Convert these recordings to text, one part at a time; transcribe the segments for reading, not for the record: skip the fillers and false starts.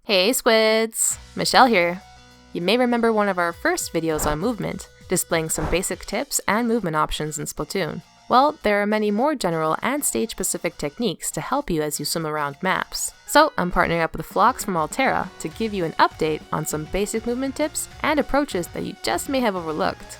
Hey Squids! Michelle here. You may remember one of our first videos on movement, displaying some basic tips and movement options in Splatoon. Well, there are many more general and stage-specific techniques to help you as you swim around maps. So I'm partnering up with Phlox from Altera to give you an update on some basic movement tips and approaches that you just may have overlooked.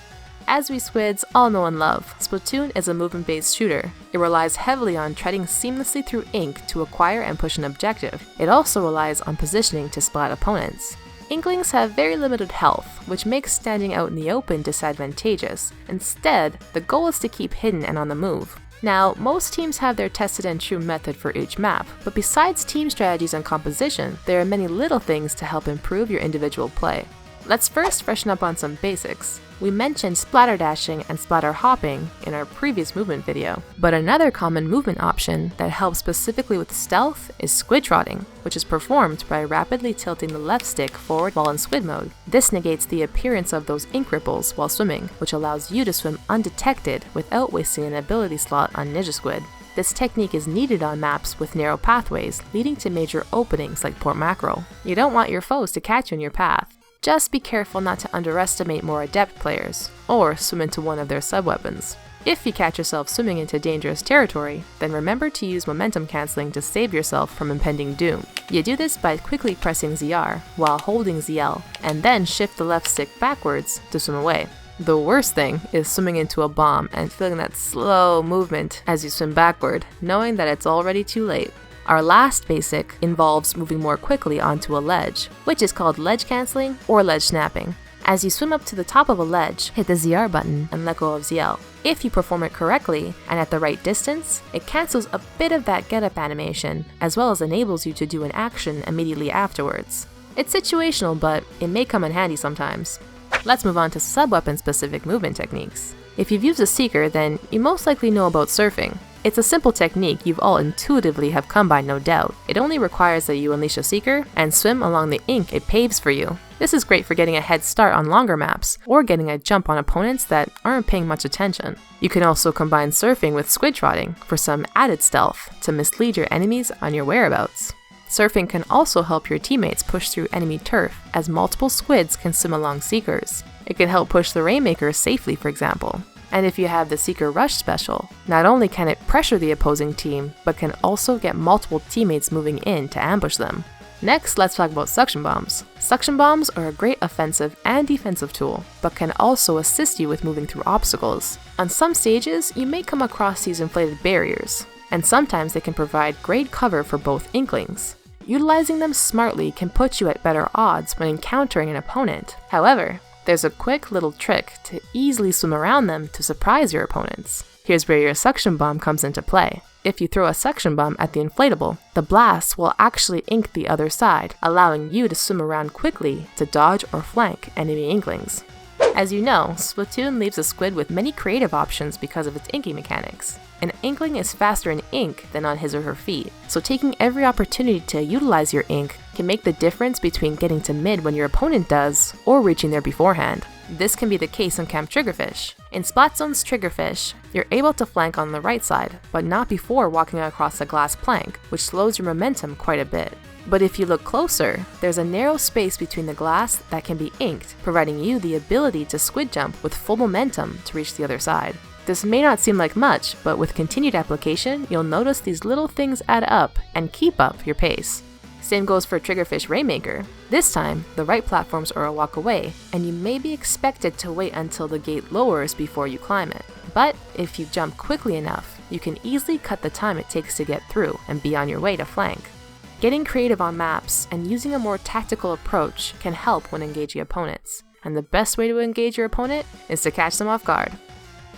As we Squids all know and love, Splatoon is a movement-based shooter. It relies heavily on treading seamlessly through ink to acquire and push an objective. It also relies on positioning to splat opponents. Inklings have very limited health, which makes standing out in the open disadvantageous. Instead, the goal is to keep hidden and on the move. Now, most teams have their tested and true method for each map, but besides team strategies and composition, there are many little things to help improve your individual play. Let's first freshen up on some basics. We mentioned splatter dashing and splatter hopping in our previous movement video, but another common movement option that helps specifically with stealth is squid trotting, which is performed by rapidly tilting the left stick forward while in squid mode. This negates the appearance of those ink ripples while swimming, which allows you to swim undetected without wasting an ability slot on Ninja Squid. This technique is needed on maps with narrow pathways leading to major openings like Port Mackerel. You don't want your foes to catch you in your path. Just be careful not to underestimate more adept players, or swim into one of their sub-weapons. If you catch yourself swimming into dangerous territory, then remember to use momentum cancelling to save yourself from impending doom. You do this by quickly pressing ZR while holding ZL, and then shift the left stick backwards to swim away. The worst thing is swimming into a bomb and feeling that slow movement as you swim backward, knowing that it's already too late. Our last basic involves moving more quickly onto a ledge, which is called ledge cancelling or ledge snapping. As you swim up to the top of a ledge, hit the ZR button and let go of ZL. If you perform it correctly and at the right distance, it cancels a bit of that get up animation, as well as enables you to do an action immediately afterwards. It's situational, but it may come in handy sometimes. Let's move on to sub-weapon specific movement techniques. If you've used a Seeker, then you most likely know about surfing. It's a simple technique you've all intuitively have come by, no doubt. It only requires that you unleash a Seeker and swim along the ink it paves for you. This is great for getting a head start on longer maps, or getting a jump on opponents that aren't paying much attention. You can also combine surfing with squid trotting for some added stealth to mislead your enemies on your whereabouts. Surfing can also help your teammates push through enemy turf, as multiple squids can swim along Seekers. It can help push the Rainmaker safely, for example. And if you have the Seeker Rush special, not only can it pressure the opposing team, but can also get multiple teammates moving in to ambush them. Next, let's talk about suction bombs. Suction bombs are a great offensive and defensive tool, but can also assist you with moving through obstacles. On some stages, you may come across these inflated barriers, and sometimes they can provide great cover for both Inklings. Utilizing them smartly can put you at better odds when encountering an opponent. However, there's a quick little trick to easily swim around them to surprise your opponents. Here's where your suction bomb comes into play. If you throw a suction bomb at the inflatable, the blast will actually ink the other side, allowing you to swim around quickly to dodge or flank enemy Inklings. As you know, Splatoon leaves a squid with many creative options because of its inking mechanics. An Inkling is faster in ink than on his or her feet, so taking every opportunity to utilize your ink can make the difference between getting to mid when your opponent does, or reaching there beforehand. This can be the case in Camp Triggerfish. In Splat Zone's Triggerfish, you're able to flank on the right side, but not before walking across a glass plank, which slows your momentum quite a bit. But if you look closer, there's a narrow space between the glass that can be inked, providing you the ability to squid jump with full momentum to reach the other side. This may not seem like much, but with continued application, you'll notice these little things add up and keep up your pace. Same goes for Triggerfish Rainmaker. This time, the right platforms are a walk away, and you may be expected to wait until the gate lowers before you climb it. But if you jump quickly enough, you can easily cut the time it takes to get through and be on your way to flank. Getting creative on maps and using a more tactical approach can help when engaging opponents, and the best way to engage your opponent is to catch them off guard.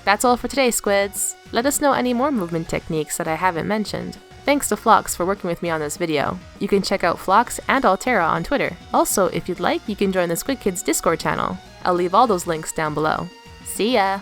That's all for today, Squids. Let us know any more movement techniques that I haven't mentioned. Thanks to Phlox for working with me on this video. You can check out Phlox and Altera on Twitter. Also, if you'd like, you can join the Squid Kids Discord channel. I'll leave all those links down below. See ya!